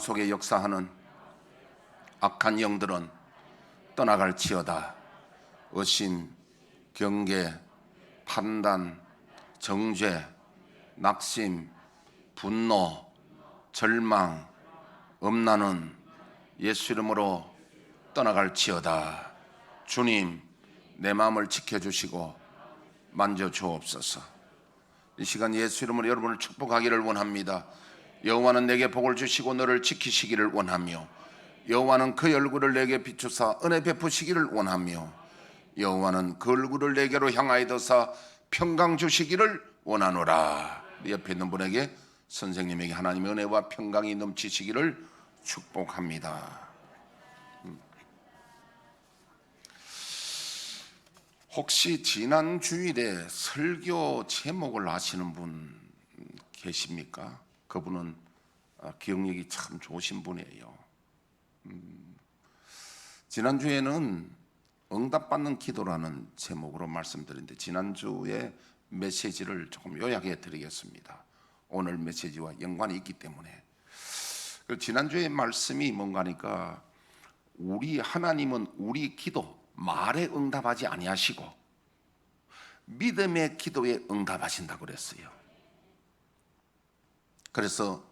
속에 역사하는 악한 영들은 떠나갈지어다. 의심, 경계, 판단, 정죄, 낙심, 분노, 절망, 엄난은 예수 이름으로 떠나갈지어다. 주님, 내 마음을 지켜주시고 만져주옵소서. 이 시간 예수 이름으로 여러분을 축복하기를 원합니다. 여호와는 내게 복을 주시고 너를 지키시기를 원하며, 여호와는 그 얼굴을 내게 비추사 은혜 베푸시기를 원하며, 여호와는 그 얼굴을 내게로 향하여서 평강 주시기를 원하노라. 옆에 있는 분에게, 선생님에게 하나님의 은혜와 평강이 넘치시기를 축복합니다. 혹시 지난 주일에 설교 제목을 아시는 분 계십니까? 그분은 기억력이 참 좋으신 분이에요. 지난주에는 응답받는 기도라는 제목으로 말씀드렸는데, 지난주에 메시지를 조금 요약해 드리겠습니다. 오늘 메시지와 연관이 있기 때문에. 지난주에 말씀이 뭔가 하니까, 우리 하나님은 우리 기도 말에 응답하지 아니하시고 믿음의 기도에 응답하신다고 그랬어요. 그래서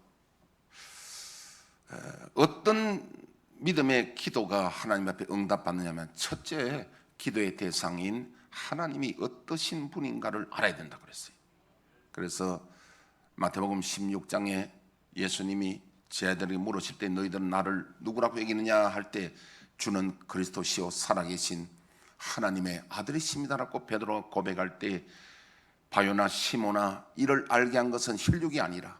어떤 믿음의 기도가 하나님 앞에 응답받느냐면, 첫째, 기도의 대상인 하나님이 어떠신 분인가를 알아야 된다고 그랬어요. 그래서 마태복음 16장에 예수님이 제 아들에게 물으실 때, 너희들은 나를 누구라고 여기느냐 할 때, 주는 그리스도시요 살아계신 하나님의 아들이십니다라고 베드로가 고백할 때, 바요나 시모나, 이를 알게 한 것은 혈육이 아니라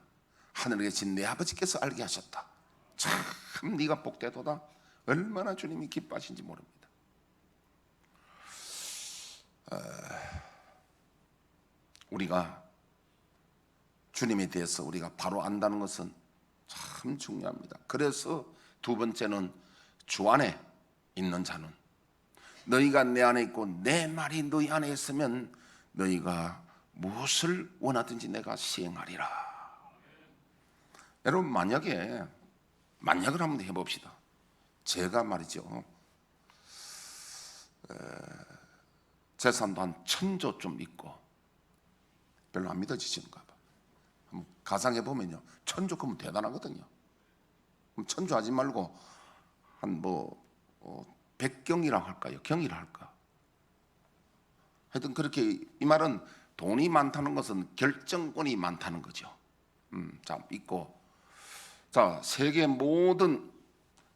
하늘에 계신 내 아버지께서 알게 하셨다. 참 네가 복되도다. 얼마나 주님이 기뻐하신지 모릅니다. 우리가 주님에 대해서 우리가 바로 안다는 것은 참 중요합니다. 그래서 두 번째는, 주 안에 있는 자는, 너희가 내 안에 있고 내 말이 너희 안에 있으면 너희가 무엇을 원하든지 내가 시행하리라. 여러분, 만약을 한번 해봅시다. 제가 말이죠, 재산도 한 1000조 좀 있고, 별로 안 믿어지시는가 봐. 한번 가상해보면요, 1000조 그러면 대단하거든요. 그럼 1000조 하지 말고 한 100경이라고 할까요? 경이라 할까? 하여튼 그렇게, 이 말은 돈이 많다는 것은 결정권이 많다는 거죠. 자, 있고, 자, 세계 모든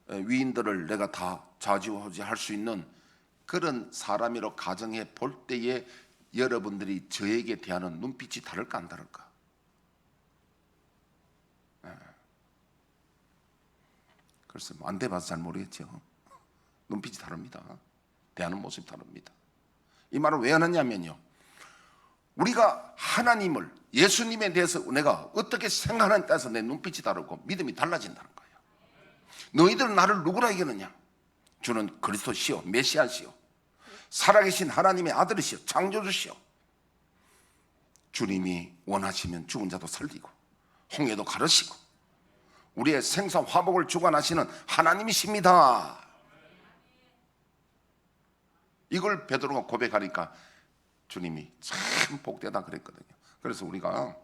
위인들을 내가 다 좌지우지할 수 있는 그런 사람이로 가정해 볼 때에 여러분들이 저에게 대하는 눈빛이 다를까 안 다를까? 그래서 안 돼봐서 잘 모르겠죠. 눈빛이 다릅니다. 대하는 모습이 다릅니다. 이 말을 왜 하느냐면요, 우리가 하나님을, 예수님에 대해서 내가 어떻게 생각하느냐에 따라서 내 눈빛이 다르고 믿음이 달라진다는 거예요. 너희들은 나를 누구라 여기느냐? 주는 그리스도시요 메시아시요 살아계신 하나님의 아들이시요 창조주시요, 주님이 원하시면 죽은 자도 살리고 홍해도 가르시고 우리의 생사 화복을 주관하시는 하나님이십니다. 이걸 베드로가 고백하니까 주님이 참 복되다 그랬거든요. 그래서 우리가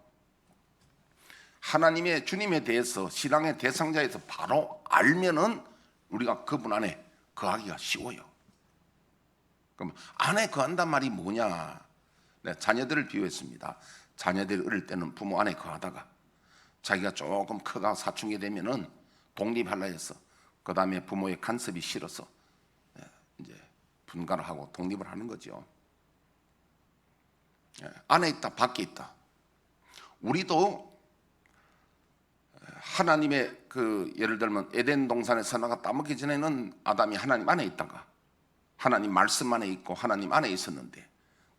하나님의, 주님에 대해서 신앙의 대상자에서 바로 알면은 우리가 그분 안에 거하기가 쉬워요. 그럼 안에 거한단 말이 뭐냐? 내가 자녀들을 비유했습니다. 자녀들이 어릴 때는 부모 안에 거하다가 자기가 조금 커가 사춘기 되면은 독립하려 해서, 그 다음에 부모의 간섭이 싫어서 이제 분가를 하고 독립을 하는 거죠. 안에 있다, 밖에 있다. 우리도 하나님의 예를 들면 에덴 동산에 선악과 따먹기 전에는 아담이 하나님 안에 있다가 하나님 말씀 안에 있고 하나님 안에 있었는데,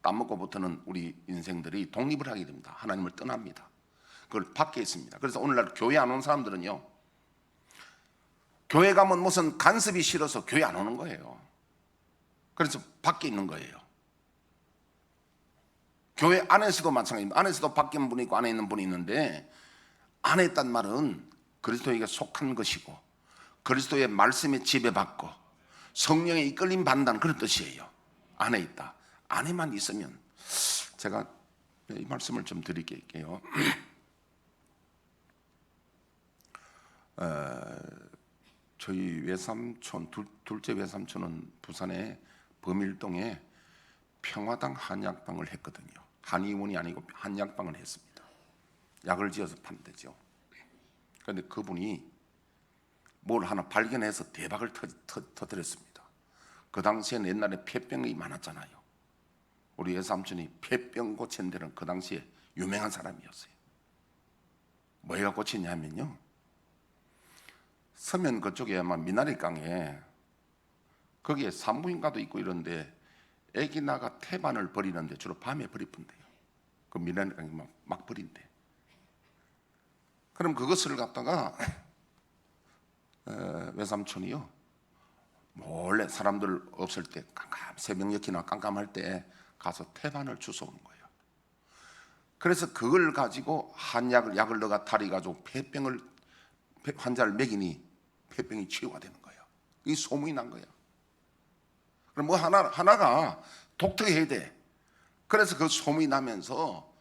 따먹고부터는 우리 인생들이 독립을 하게 됩니다. 하나님을 떠납니다. 그걸 밖에 있습니다. 그래서 오늘날 교회 안 오는 사람들은요, 교회 가면 무슨 간섭이 싫어서 교회 안 오는 거예요. 그래서 밖에 있는 거예요. 교회 안에서도 마찬가지입니다. 안에서도 밖에 있는 분이 있고 안에 있는 분이 있는데, 안에 있단 말은 그리스도에게 속한 것이고 그리스도의 말씀에 지배받고 성령에 이끌림 받는다는 그런 뜻이에요. 안에 있다. 안에만 있으면, 제가 이 말씀을 좀 드릴게요. 저희 외삼촌, 둘째 외삼촌은 부산의 범일동에 평화당 한약방을 했거든요. 한의원이 아니고 한약방을 했습니다. 약을 지어서 판대죠. 그런데 그분이 뭘 하나 발견해서 대박을 터뜨렸습니다. 그 당시에는 옛날에 폐병이 많았잖아요. 우리 외삼촌이 폐병 고친 데는 그 당시에 유명한 사람이었어요. 뭐가 고치냐면요, 서면 그쪽에 아마 미나리강에 거기에 산부인과도 있고 이런데 애기 나가 태반을 버리는데 주로 밤에 버리던데요. 그 미나리강에 막 버린대. 그럼 그것을 갖다가 외삼촌이요, 몰래 사람들 없을 때 새벽녘이나 깜깜할 때 가서 태반을 주워오는 거예요. 그래서 그걸 가지고 약을 넣어가 다리 가지고 환자를 먹이니 폐병이 치유가 되는 거예요. 이 소문이 난 거예요. 그럼 뭐 하나가 독특해야 돼. 그래서 그 소문이 나면서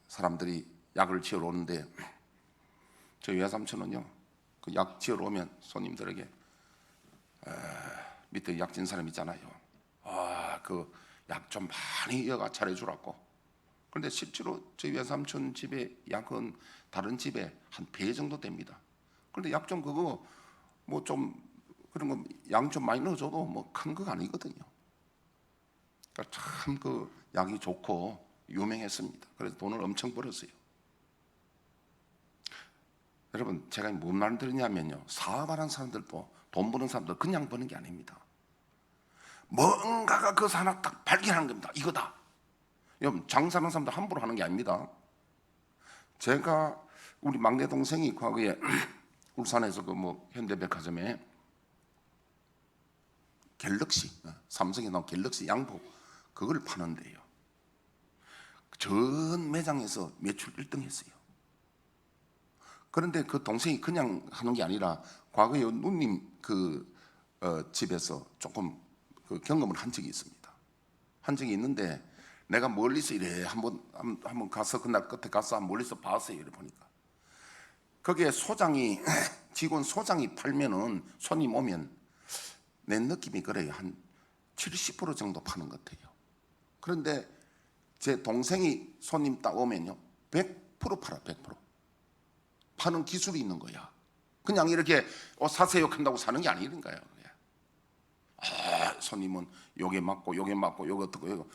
사람들이 약을 지으러 오는데, 저희 외삼촌은요, 그 약 지으러 오면 손님들에게 밑에 약진 사람 있잖아요. 그 약 좀 많이 여가 차려주라고. 그런데 실제로 저희 외삼촌 집에 약은 다른 집에 한 배 정도 됩니다. 그런데 약 좀 그거 뭐 좀 그런 거 양 좀 많이 넣어줘도 뭐 큰 거 아니거든요. 그러니까 참 그 약이 좋고 유명했습니다. 그래서 돈을 엄청 벌었어요. 여러분, 제가 뭔 말을 드리냐면요, 사업하는 사람들도 돈 버는 사람들 그냥 버는 게 아닙니다. 뭔가가 그 하나 딱 발견하는 겁니다. 이거다. 여러분, 장사하는 사람들 함부로 하는 게 아닙니다. 제가 우리 막내 동생이 과거에 울산에서 그 뭐 현대백화점에 갤럭시, 삼성에 나온 갤럭시 양복 그걸 파는데요, 전 매장에서 매출 1등 했어요. 그런데 그 동생이 그냥 하는 게 아니라 과거에 누님 집에서 조금 그 경험을 한 적이 있습니다. 한 적이 있는데 내가 멀리서 이래 한번 가서 그날 끝에 가서 멀리서 봤어요. 이래 보니까 거기에 직원 소장이 팔면은 손님 오면 내 느낌이 그래요. 한 70% 정도 파는 것 같아요. 그런데 제 동생이 손님 딱 오면요 100% 팔아. 100% 파는 기술이 있는 거야. 그냥 이렇게 사세요 한다고 사는 게 아니는 거예요. 손님은 요게 맞고 요게 맞고 요거 어떻고 요거.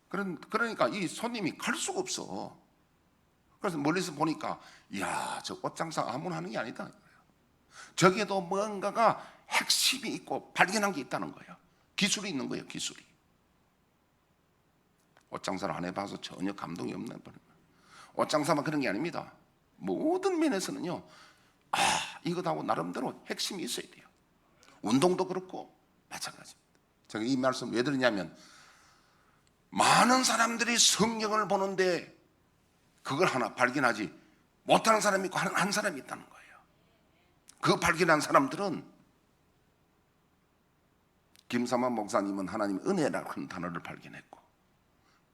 그러니까 이 손님이 갈 수가 없어. 그래서 멀리서 보니까 이야, 저 옷장사 아무나 하는 게 아니다. 저기에도 뭔가가 핵심이 있고 발견한 게 있다는 거예요. 기술이 있는 거예요. 기술이. 옷장사를 안 해봐서 전혀 감동이 없는 거예요. 옷장사만 그런 게 아닙니다. 모든 면에서는요, 이것하고 나름대로 핵심이 있어야 돼요. 운동도 그렇고 마찬가지입니다. 제가 이 말씀 왜 드리냐면, 많은 사람들이 성경을 보는데 그걸 하나 발견하지 못하는 사람이 있고 한 사람이 있다는 거예요. 그 발견한 사람들은, 김삼환 목사님은 하나님의 은혜라고 하는 단어를 발견했고,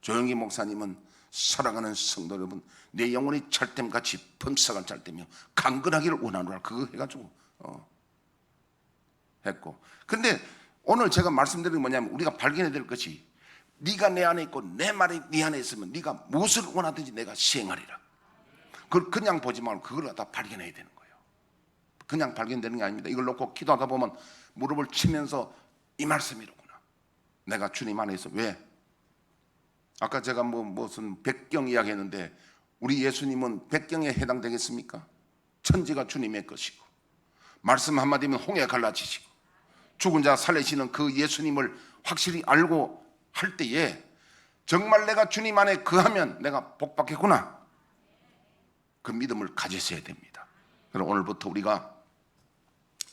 조영기 목사님은 사랑하는 성도 여러분, 내 영혼이 찰댐같이 펑석한 찰댐이요 강건하기를 원하노라, 그거 해가지고 했고. 근데 오늘 제가 말씀드리는 게 뭐냐면, 우리가 발견해야 될 것이, 네가 내 안에 있고 내 말이 네 안에 있으면 네가 무엇을 원하든지 내가 시행하리라. 그걸 그냥 보지 말고 그걸 다 발견해야 되는 거예요. 그냥 발견되는 게 아닙니다. 이걸 놓고 기도하다 보면 무릎을 치면서 이 말씀이로구나. 내가 주님 안에 있어. 왜? 아까 제가 무슨 백경 이야기했는데, 우리 예수님은 백경에 해당되겠습니까? 천지가 주님의 것이고, 말씀 한마디면 홍해 갈라지시고, 죽은 자 살리시는 그 예수님을 확실히 알고 할 때에 정말 내가 주님 안에 거하면 내가 복받겠구나, 그 믿음을 가지셔야 됩니다. 그럼 오늘부터 우리가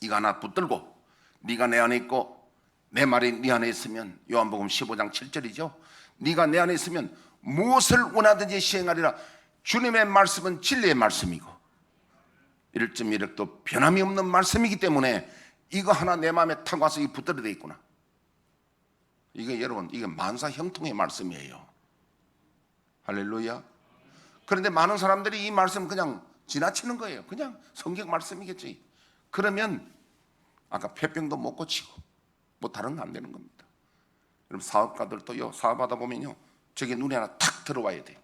이거 하나 붙들고, 네가 내 안에 있고 내 말이 네 안에 있으면, 요한복음 15장 7절이죠. 네가 내 안에 있으면 무엇을 원하든지 시행하리라. 주님의 말씀은 진리의 말씀이고 1.1획도 변함이 없는 말씀이기 때문에 이거 하나 내 마음에 탁 와서 이 붙들어 돼 있구나. 이게 여러분, 이게 만사 형통의 말씀이에요. 할렐루야. 그런데 많은 사람들이 이 말씀 그냥 지나치는 거예요. 그냥 성경 말씀이겠지. 그러면 아까 폐병도 못 고치고 뭐 다른 거 안 되는 겁니다. 여러분, 사업가들도요, 사업하다 보면요, 저게 눈에 하나 탁 들어와야 돼요.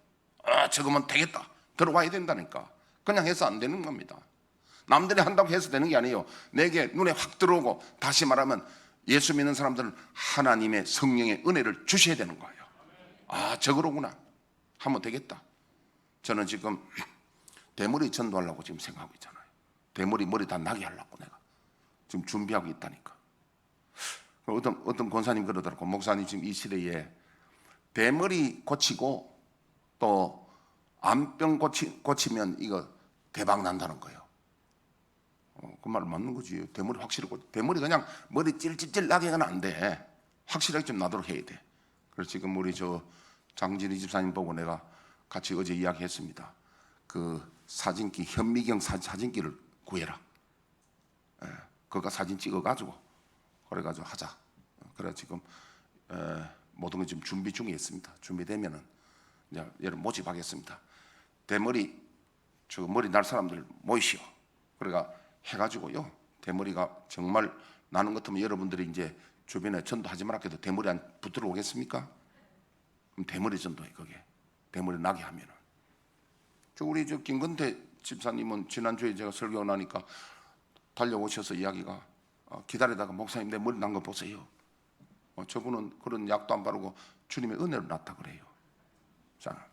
저거면 되겠다, 들어와야 된다니까. 그냥 해서 안 되는 겁니다. 남들이 한다고 해서 되는 게 아니에요. 내게 눈에 확 들어오고, 다시 말하면 예수 믿는 사람들은 하나님의 성령의 은혜를 주셔야 되는 거예요. 저거로구나 하면 되겠다. 저는 지금 대머리 전도하려고 지금 생각하고 있잖아요. 머리 다 나게 하려고 내가 지금 준비하고 있다니까. 어떤 권사님 그러더라고. 목사님 지금 이 시대에 대머리 고치고 또 암병 고치면 이거 대박 난다는 거예요. 그 말 맞는 거지. 대머리 확실히 대머리 그냥 머리 찔찔찔 나게 하면 안 돼. 확실하게 좀 나도록 해야 돼. 그래서 지금 우리 저 장진희 집사님 보고 내가 같이 어제 이야기했습니다. 그 사진기, 현미경 사진기를 구해라. 그거 사진 찍어가지고 그래가지고 하자. 그래 지금 모든 걸 지금 준비 중에 있습니다. 준비되면은 이제 여러분 모집하겠습니다. 대머리 저 머리 날 사람들 모이시오. 그래가 해가지고요, 대머리가 정말 나는 것 같으면 여러분들이 이제 주변에 전도하지 말라 해도 대머리 안 붙들어 오겠습니까? 그럼 대머리 전도해. 그게 대머리 나게 하면은. 우리 저 김건태 집사님은 지난주에 제가 설교 나니까 달려오셔서 이야기가, 기다리다가 목사님 내 머리 난 거 보세요. 저분은 그런 약도 안 바르고 주님의 은혜로 났다 그래요. 자,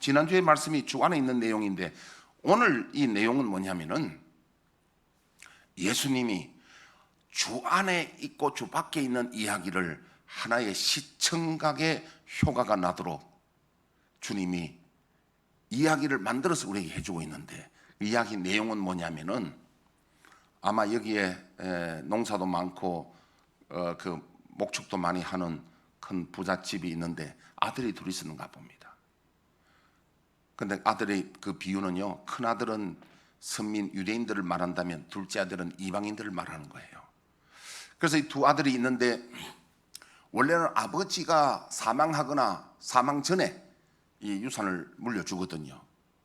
지난주에 말씀이 주 안에 있는 내용인데 오늘 이 내용은 뭐냐면은 예수님이 주 안에 있고 주 밖에 있는 이야기를 하나의 시청각의 효과가 나도록 주님이 이야기를 만들어서 우리에게 해주고 있는데, 이야기 내용은 뭐냐면은 아마 여기에 농사도 많고 그 목축도 많이 하는 큰 부잣집이 있는데 아들이 둘이 있었는가 봅니다. 근데 아들의 그 비유는요, 큰 아들은 선민 유대인들을 말한다면 둘째 아들은 이방인들을 말하는 거예요. 그래서 이 두 아들이 있는데 원래는 아버지가 사망하거나 사망 전에 이 유산을 물려주거든요.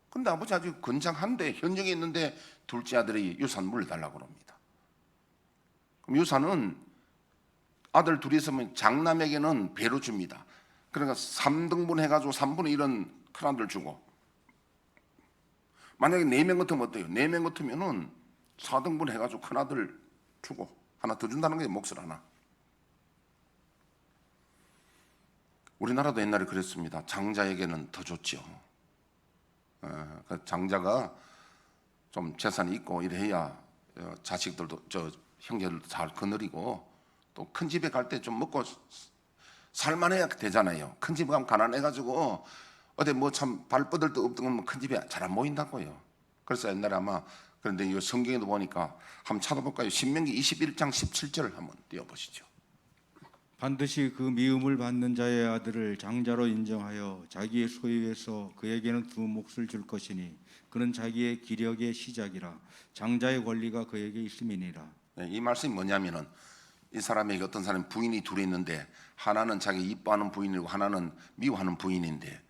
근데 아버지 아주 건장한데 현역에 있는데 둘째 아들이 유산 물려달라고 합니다. 그럼 유산은 아들 둘이 있으면 장남에게는 배로 줍니다. 그러니까 3등분 해가지고 3분의 1은 큰아들 주고, 만약에 4명 같으면 어때요? 4명 같으면은 4등분 해가지고 큰아들 주고 하나 더 준다는 게 몫을 하나. 우리나라도 옛날에 그랬습니다. 장자에게는 더 줬죠. 장자가 좀 재산이 있고 이래야 자식들도 형제들도 잘 거느리고 또 큰 집에 갈 때 좀 먹고 살만해야 되잖아요. 큰 집에 가면 가난해가지고 어디 뭐 참 발뻗을 데 없던 큰 집에 잘 안 모인다고요. 그래서 옛날에 아마, 그런데 이 성경에도 보니까 한번 찾아볼까요? 신명기 21장 17절을 한번 띄워보시죠. 반드시 그 미움을 받는 자의 아들을 장자로 인정하여 자기의 소유에서 그에게는 두 몫을 줄 것이니 그는 자기의 기력의 시작이라. 장자의 권리가 그에게 있음이니라. 이 말씀이 뭐냐면은 이 사람에게 어떤 사람이 부인이 둘이 있는데 하나는 자기 이뻐하는 부인이고 하나는 미워하는 부인인데,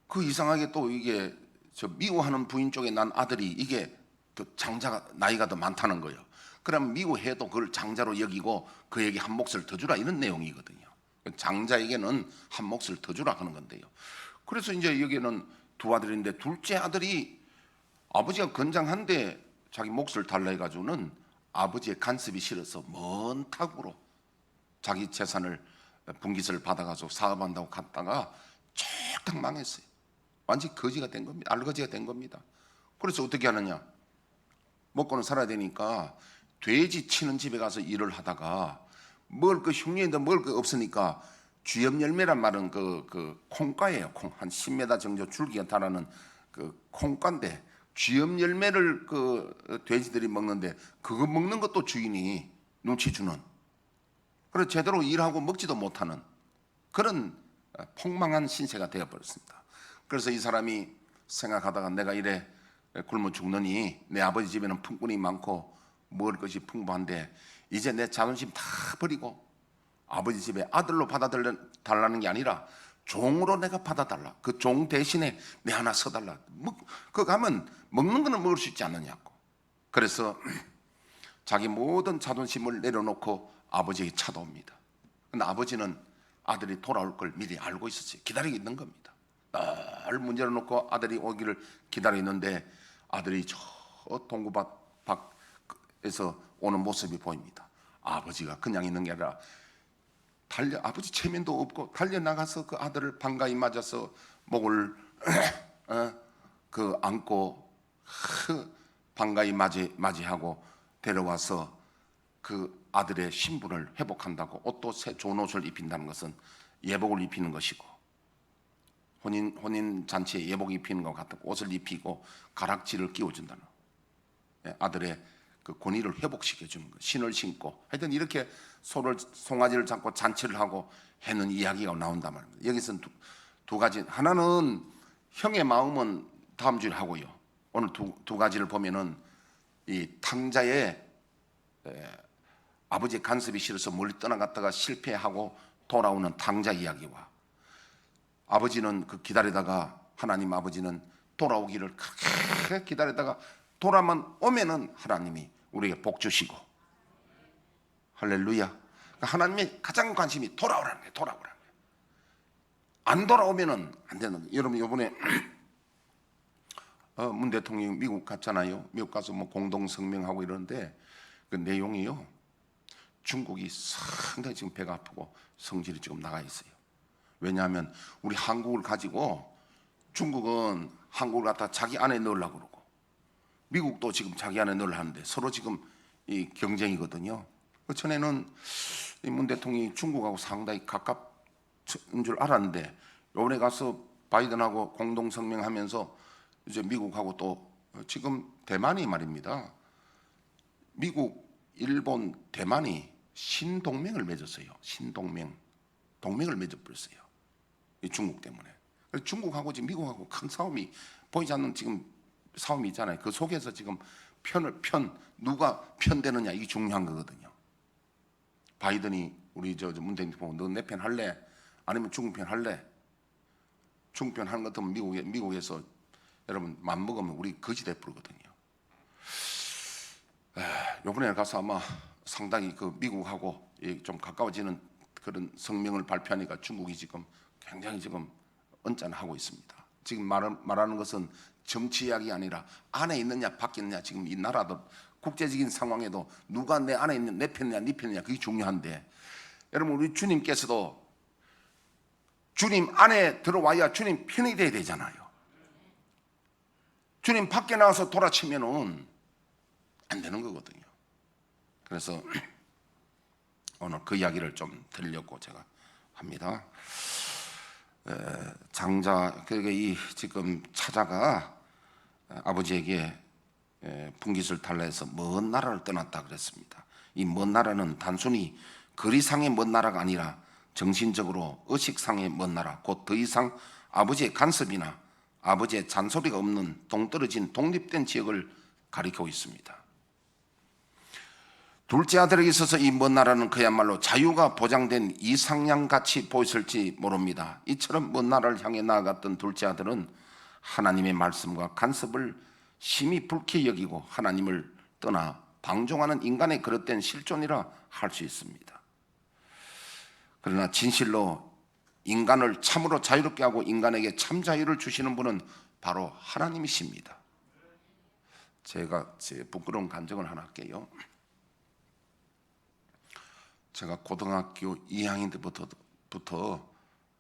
그 이상하게 또 이게 저 미워하는 부인 쪽에 난 아들이 이게 그 장자가 나이가 더 많다는 거예요. 그럼 미워해도 그걸 장자로 여기고 그에게 한 몫을 더 주라, 이런 내용이거든요. 장자에게는 한 몫을 더 주라 하는 건데요. 그래서 이제 여기는 두 아들인데 둘째 아들이 아버지가 건장한데 자기 몫을 달라 해가지고는 아버지의 간섭이 싫어서 먼 탁으로 자기 재산을 분깃을 받아가지고 사업한다고 갔다가 쫙 망했어요. 완전히 거지가 된 겁니다. 알거지가 된 겁니다. 그래서 어떻게 하느냐, 먹고는 살아야 되니까 돼지 치는 집에 가서 일을 하다가 먹을 거 흉년인데 먹을 거 없으니까 쥐염열매란 말은 그 콩가예요. 콩 한 10m 정도 줄기가 달하는 그 콩가인데 쥐염열매를 그 돼지들이 먹는데 그거 먹는 것도 주인이 눈치 주는, 그래서 제대로 일하고 먹지도 못하는 그런 폭망한 신세가 되어버렸습니다. 그래서 이 사람이 생각하다가 내가 이래 굶어 죽느니 내 아버지 집에는 품꾼이 많고 먹을 것이 풍부한데 이제 내 자존심 다 버리고 아버지 집에 아들로 받아달라는 게 아니라 종으로 내가 받아달라. 그 종 대신에 내 하나 서달라. 그거 가면 먹는 거는 먹을 수 있지 않느냐고. 그래서 자기 모든 자존심을 내려놓고 아버지에게 찾아옵니다. 근데 아버지는 아들이 돌아올 걸 미리 알고 있었어요. 기다리고 있는 겁니다. 늘 문제를 놓고 아들이 오기를 기다리고 있는데 아들이 저 동구 밖에서 오는 모습이 보입니다. 아버지가 그냥 있는 게 아니라 아버지 체면도 없고 달려나가서 그 아들을 반가이 맞아서 목을 안고 반가이 맞이하고 데려와서 그 아들의 신분을 회복한다고 옷도 새 좋은 옷을 입힌다는 것은 예복을 입히는 것이고 혼인 잔치에 예복 입히는 것 같은 옷을 입히고 가락지를 끼워준다는 아들의 그 권위를 회복시켜 주는 것, 신을 신고 하여튼 이렇게 송아지를 잡고 잔치를 하고 해는 이야기가 나온단 말입니다. 여기서는 두 가지, 하나는 형의 마음은 다음 주에 하고요. 오늘 두 가지를 보면은 이 탕자의 아버지의 간섭이 싫어서 멀리 떠나갔다가 실패하고 돌아오는 탕자 이야기와 아버지는 그 기다리다가 하나님 아버지는 돌아오기를 그렇게 기다리다가 돌아만 오면은 하나님이 우리에게 복 주시고 할렐루야. 그러니까 하나님의 가장 관심이 돌아오라는 거예요. 돌아오라는 거예요. 안 돌아오면은 안 되는 거예요. 여러분 이번에 문 대통령이 미국 갔잖아요. 미국 가서 뭐 공동 성명하고 이러는데 그 내용이요. 중국이 상당히 지금 배가 아프고 성질이 지금 나가 있어요. 왜냐하면 우리 한국을 가지고 중국은 한국을 갖다 자기 안에 넣으려고 그러고 미국도 지금 자기 안에 넣으려 하는데 서로 지금 이 경쟁이거든요. 그 전에는 문 대통령이 중국하고 상당히 가깝은 줄 알았는데 이번에 가서 바이든하고 공동 성명하면서 이제 미국하고 또 지금 대만이 말입니다. 미국, 일본, 대만이 신동맹을 맺었어요. 동맹을 맺어버렸어요. 이 중국 때문에. 중국하고 지금 미국하고 큰 싸움이 보이지 않는 지금 싸움이 있잖아요. 그 속에서 지금 누가 편되느냐 이게 중요한 거거든요. 바이든이 우리 문 대통령 보고 너 내 편 할래? 아니면 중국 편 할래? 중국 편 하는 것 같으면 미국에서 여러분 맘먹으면 우리 거지 돼버리거든요. 이번에 가서 아마 상당히 그 미국하고 좀 가까워지는 그런 성명을 발표하니까 중국이 지금 굉장히 지금 언짢아하고 있습니다. 지금 말하는 것은 정치 이야기 아니라 안에 있느냐 밖에 있느냐 지금 이 나라도 국제적인 상황에도 누가 내 안에 있는 내 편이냐 네 편이냐 그게 중요한데 여러분 우리 주님께서도 주님 안에 들어와야 주님 편이 돼야 되잖아요. 주님 밖에 나가서 돌아치면은 안 되는 거거든요. 그래서 오늘 그 이야기를 좀 드리려고 제가 합니다. 장자 그게 이 지금 차자가 아버지에게 분깃을 달라 해서 먼 나라를 떠났다 그랬습니다. 이 먼 나라는 단순히 거리상의 먼 나라가 아니라 정신적으로 의식상의 먼 나라, 곧 더 이상 아버지의 간섭이나 아버지의 잔소리가 없는 동떨어진 독립된 지역을 가리키고 있습니다. 둘째 아들에게 있어서 이 먼 나라는 그야말로 자유가 보장된 이상향같이 보였을지 모릅니다. 이처럼 먼 나라를 향해 나아갔던 둘째 아들은 하나님의 말씀과 간섭을 심히 불쾌히 여기고 하나님을 떠나 방종하는 인간의 그릇된 실존이라 할 수 있습니다. 그러나 진실로 인간을 참으로 자유롭게 하고 인간에게 참 자유를 주시는 분은 바로 하나님이십니다. 제가 제 부끄러운 간증을 하나 할게요. 제가 고등학교 2학년 때부터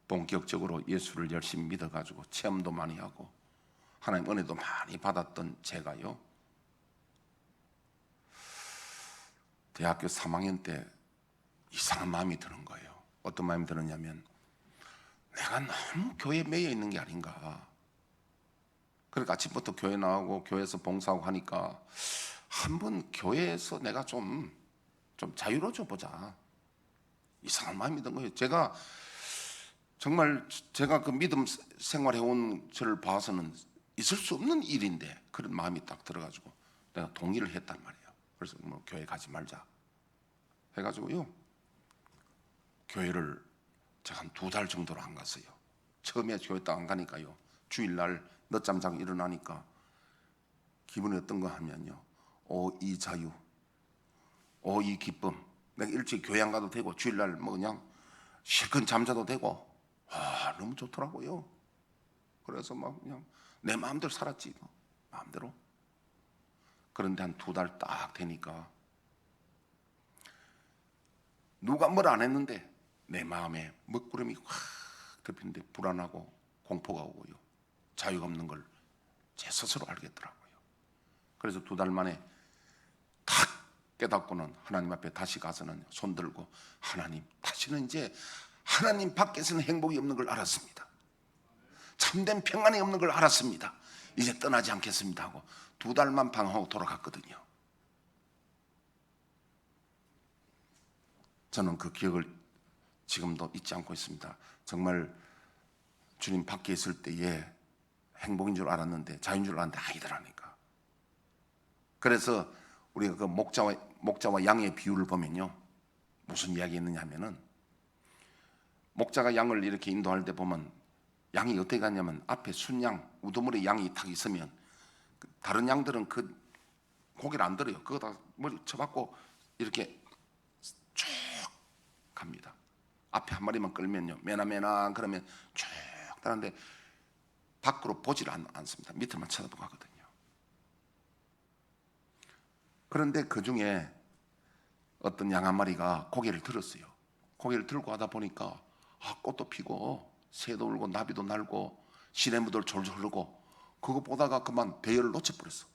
본격적으로 예수를 열심히 믿어가지고 체험도 많이 하고 하나님 은혜도 많이 받았던 제가요, 대학교 3학년 때 이상한 마음이 드는 거예요. 어떤 마음이 들었냐면 내가 너무 교회에 매여 있는 게 아닌가. 그러니까 아침부터 교회 나오고 교회에서 봉사하고 하니까 한번 교회에서 내가 좀 자유로워져 보자. 이상한 마음이 든 거예요. 제가 그 믿음 생활해온 저를 봐서는 있을 수 없는 일인데 그런 마음이 딱 들어가지고 내가 동의를 했단 말이에요. 그래서 뭐 교회 가지 말자 해가지고요, 교회를 제가 한 2달 정도로 안 갔어요. 처음에 교회 딱 안 가니까요, 주일날 늦잠 자고 일어나니까 기분이 어떤가 하면요, 이 자유, 이 기쁨. 내가 일찍 교회 안 가도 되고 주일날 뭐 그냥 실컷 잠자도 되고, 너무 좋더라고요. 그래서 막 그냥 내 마음대로 살았지, 뭐. 마음대로. 그런데 한 2달 딱 되니까 누가 뭘 안 했는데 내 마음에 먹구름이 확 덮이는데 불안하고 공포가 오고요, 자유가 없는 걸 제 스스로 알겠더라고요. 그래서 2달 만에 탁 깨닫고는 하나님 앞에 다시 가서는 손 들고, 하나님, 다시는 이제 하나님 밖에서는 행복이 없는 걸 알았습니다. 참된 평안이 없는 걸 알았습니다. 이제 떠나지 않겠습니다 하고 2달만 방황하고 돌아갔거든요. 저는 그 기억을 지금도 잊지 않고 있습니다. 정말 주님 밖에 있을 때에 행복인 줄 알았는데, 자유인 줄 알았는데 아니더라니까. 그래서 우리가 그 목자와 양의 비유를 보면요, 무슨 이야기 했느냐 하면은, 목자가 양을 이렇게 인도할 때 보면 양이 어떻게 가냐면, 앞에 순양, 우두머리 양이 딱 있으면 다른 양들은 그 고개를 안 들어요. 그거 다 머리 쳐박고 이렇게 쭉 갑니다. 앞에 한 마리만 끌면요, 메나메나 그러면 쭉 가는데 밖으로 보질 않습니다. 밑에만 쳐다보고 가거든요. 그런데 그 중에 어떤 양 한 마리가 고개를 들었어요. 고개를 들고 하다 보니까 꽃도 피고 새도 울고 나비도 날고 시냇물도 졸졸 흐르고, 그거 보다가 그만 대열을 놓쳐버렸어.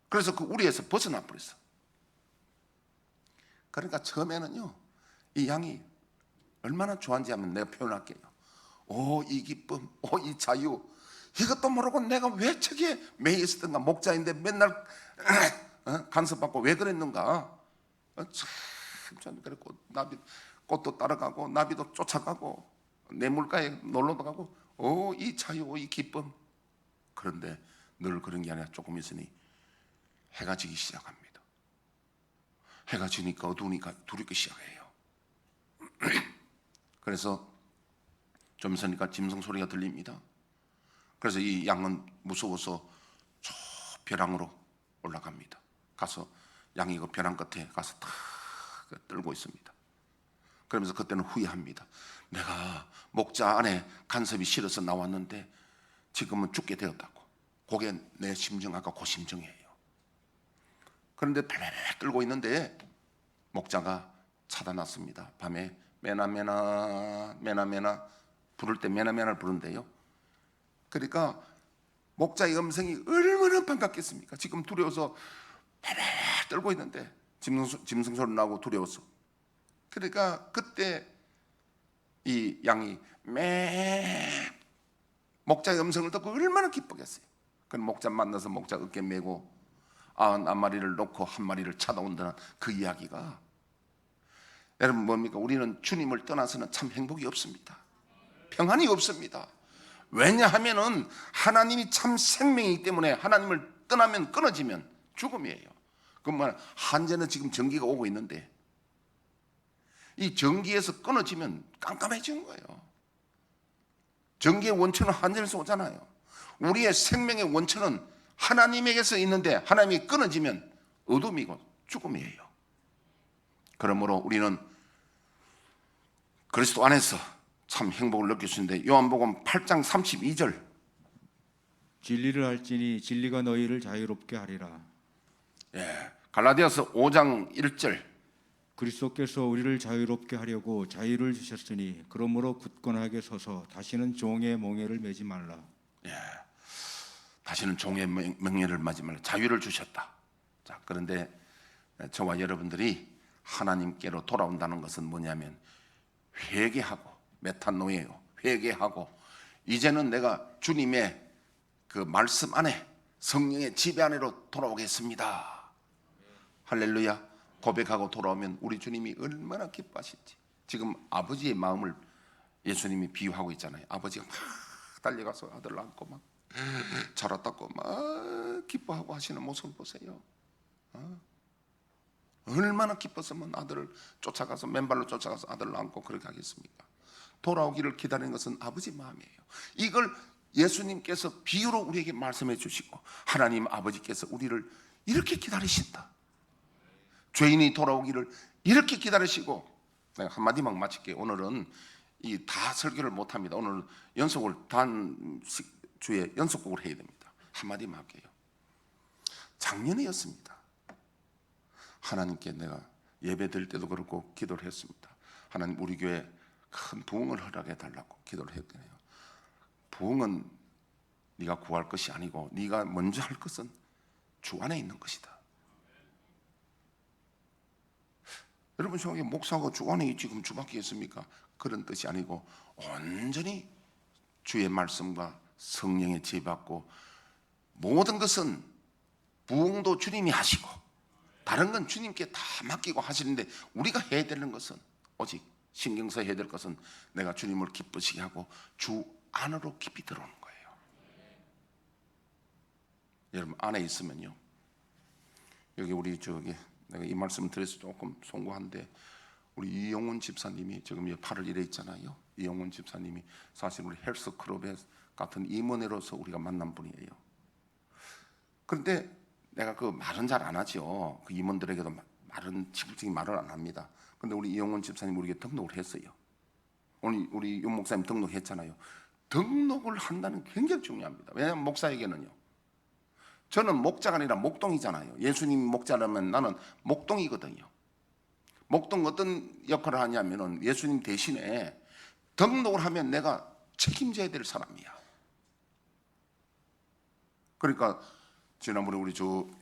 그래서 그 우리에서 벗어나 버렸어. 그러니까 처음에는요, 이 양이 얼마나 좋아한지 하면 내가 표현할게요. 이 기쁨, 이 자유, 이것도 모르고 내가 왜 저기에 매여 있었던가. 목자인데 맨날 간섭받고 왜 그랬는가. 참 그랬고, 나비 꽃도 따라가고 나비도 쫓아가고 내 물가에 놀러도 가고, 이 자유, 이 기쁨. 그런데 늘 그런 게 아니라 조금 있으니 해가 지기 시작합니다. 해가 지니까 어두우니까 두렵기 시작해요. 그래서 좀 있으니까 짐승 소리가 들립니다. 그래서 이 양은 무서워서 저 벼랑으로 올라갑니다. 가서 양이 그 벼랑 끝에 가서 탁 떨고 있습니다. 그러면서 그때는 후회합니다. 내가 목자 안에 간섭이 싫어서 나왔는데 지금은 죽게 되었다고. 그게 내 심정, 아까 그 심정이에요. 그런데 발발발 떨고 있는데 목자가 찾아났습니다. 밤에 메나메나 메나메나 부를 때 메나메나를 부른대요. 그러니까 목자의 음성이 얼마나 반갑겠습니까? 지금 두려워서 발발 떨고 있는데 짐승 소리 나고 두려워서. 그러니까 그때 이 양이 목자의 음성을 듣고 얼마나 기쁘겠어요. 그럼 목자 만나서 목자 어깨 메고 91마리를 놓고 한 마리를 찾아온다는 그 이야기가, 여러분 뭡니까? 우리는 주님을 떠나서는 참 행복이 없습니다. 평안이 없습니다. 왜냐하면은 하나님이 참 생명이기 때문에, 하나님을 떠나면 끊어지면 죽음이에요. 그러면 한전에 지금 전기가 오고 있는데 이 전기에서 끊어지면 깜깜해지는 거예요. 전기의 원천은 한전에서 오잖아요. 우리의 생명의 원천은 하나님에게서 있는데 하나님이 끊어지면 어둠이고 죽음이에요. 그러므로 우리는 그리스도 안에서 참 행복을 느낄 수 있는데, 요한복음 8장 32절, 진리를 알지니 진리가 너희를 자유롭게 하리라. 갈라디아서 5장 1절, 그리스도께서 우리를 자유롭게 하려고 자유를 주셨으니 그러므로 굳건하게 서서 다시는 종의 몽해를 매지 말라. 다시는 종의 명예를 맞지 말라. 자유를 주셨다. 자, 그런데 저와 여러분들이 하나님께로 돌아온다는 것은 뭐냐면, 회개하고, 메타노예요. 회개하고 이제는 내가 주님의 그 말씀 안에, 성령의 지배 안으로 돌아오겠습니다. 할렐루야. 고백하고 돌아오면 우리 주님이 얼마나 기뻐하실지. 지금 아버지의 마음을 예수님이 비유하고 있잖아요. 아버지가 막 달려가서 아들 안고 막 자랐다고 막 기뻐하고 하시는 모습을 보세요. 얼마나 기뻤으면 아들을 쫓아가서 맨발로 쫓아가서 아들을 안고 그렇게 하겠습니까? 돌아오기를 기다리는 것은 아버지 마음이에요. 이걸 예수님께서 비유로 우리에게 말씀해 주시고 하나님 아버지께서 우리를 이렇게 기다리신다. 죄인이 돌아오기를 이렇게 기다리시고, 내가 한마디만 마칠게요. 오늘은 이 다 설교를 못합니다. 오늘 연속을 주에 연속곡을 해야 됩니다. 한마디만 할게요. 작년이었습니다. 하나님께 내가 예배 드릴 때도 그렇고 기도를 했습니다. 하나님 우리 교회 큰 부흥을 허락해 달라고 기도를 했거든요. 부흥은 네가 구할 것이 아니고 네가 먼저 할 것은 주 안에 있는 것이다. 여러분 생각에 목사가 주 안에 있지 그럼 주밖에 있습니까? 그런 뜻이 아니고 온전히 주의 말씀과 성령의 지혜받고 모든 것은 부흥도 주님이 하시고 다른 건 주님께 다 맡기고 하시는데 우리가 해야 되는 것은 오직 신경 써야 될 것은 내가 주님을 기쁘시게 하고 주 안으로 깊이 들어오는 거예요. 여러분 안에 있으면요, 여기 우리 내가 이 말씀 드려서 조금 송구한데 우리 이영훈 집사님이 지금 8월 1에 있잖아요. 이영훈 집사님이 사실 우리 헬스클럽에 같은 임원회로서 우리가 만난 분이에요. 그런데 내가 그 말은 잘 안 하죠. 그 임원들에게도 말은 직접적인 말을 안 합니다. 그런데 우리 이영훈 집사님 우리에게 등록을 했어요. 오늘 우리 윤 목사님 등록했잖아요. 등록을 한다는 게 굉장히 중요합니다. 왜냐하면 목사에게는요, 저는 목자가 아니라 목동이잖아요. 예수님 목자라면 나는 목동이거든요. 목동 어떤 역할을 하냐면은 예수님 대신에 등록을 하면 내가 책임져야 될 사람이야. 그러니까 지난번에 우리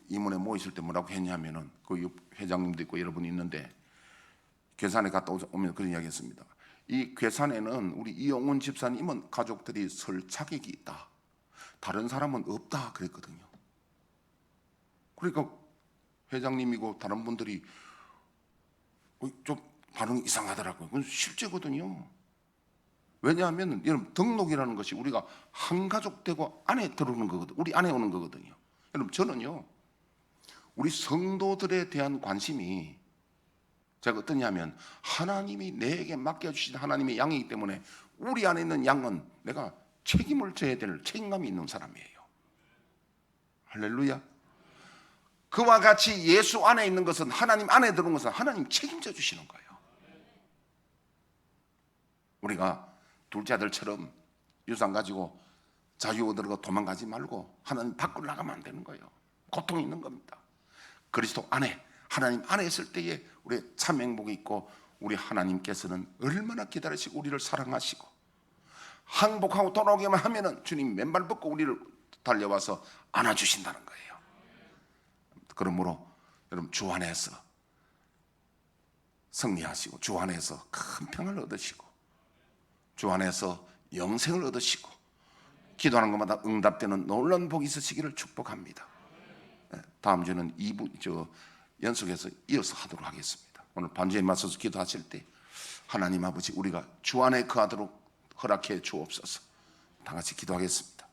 임원회 모이실 때 뭐라고 했냐면은 그 회장님도 있고 여러분이 있는데 괴산에 갔다 오면 그런 이야기 했습니다. 이 괴산에는 우리 이영훈 집사님은 가족들이 설 자격이 있다. 다른 사람은 없다 그랬거든요. 그러니까 회장님이고 다른 분들이 좀 반응이 이상하더라고요. 그건 실제거든요. 왜냐하면 여러분 등록이라는 것이 우리가 한 가족 되고 안에 들어오는 거거든요. 우리 안에 오는 거거든요. 여러분 저는요, 우리 성도들에 대한 관심이 제가 어떠냐면 하나님이 내게 맡겨주신 하나님의 양이기 때문에 우리 안에 있는 양은 내가 책임을 져야 될 책임감이 있는 사람이에요. 할렐루야. 그와 같이 예수 안에 있는 것은, 하나님 안에 들어온 것은 하나님 책임져 주시는 거예요. 우리가 둘째 아들처럼 유산 가지고 자유 얻으려고 도망가지 말고 하나님 밖으로 나가면 안 되는 거예요. 고통이 있는 겁니다. 그리스도 안에, 하나님 안에 있을 때에 우리 참 행복이 있고 우리 하나님께서는 얼마나 기다리시고 우리를 사랑하시고 항복하고 돌아오기만 하면은 주님 맨발 벗고 우리를 달려와서 안아주신다는 거예요. 그러므로 여러분 주 안에서 승리하시고 주 안에서 큰 평안을 얻으시고 주 안에서 영생을 얻으시고 기도하는 것마다 응답되는 놀라운 복이 있으시기를 축복합니다. 다음 주는 2부 연속해서 이어서 하도록 하겠습니다. 오늘 반주에 맞서서 기도하실 때 하나님 아버지 우리가 주 안에 거하도록 허락해 주옵소서. 다 같이 기도하겠습니다.